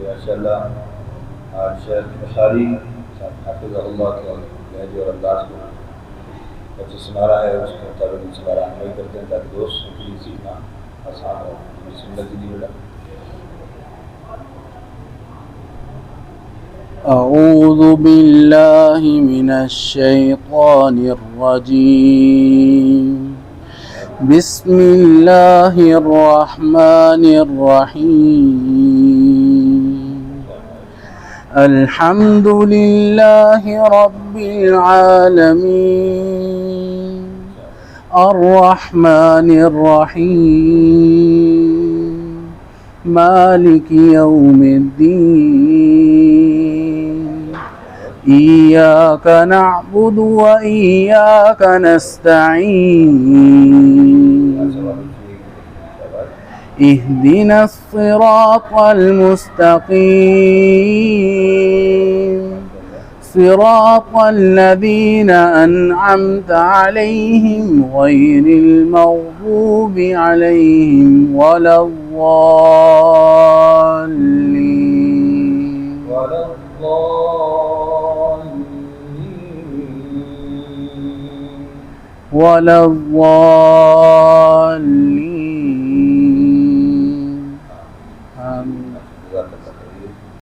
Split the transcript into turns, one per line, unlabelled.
माशाल्लाह आज शेख बुखारी हाफिज़हुल्लाह के लहजे और अंदाज को बच्चे सुना रहा है, उसके मुताबिक इंशाअल्लाह रहनुमाई करते हैं ताकि दोस्तों के लिए सीखना आसान हो। बिस्मिल्लाह कीजिए बेटा।
أعوذ بالله من الشيطان الرجيم. بسم الله الرحمن الرحيم. الحمد لله رب العالمين الرحمن الرحيم مالك يوم الدين. إياك نعبد وإياك نستعين. اهدنا الصراط المستقيم صراط الذين أنعمت عليهم غير المغضوب عليهم ولا الضالين. ولا الضالين.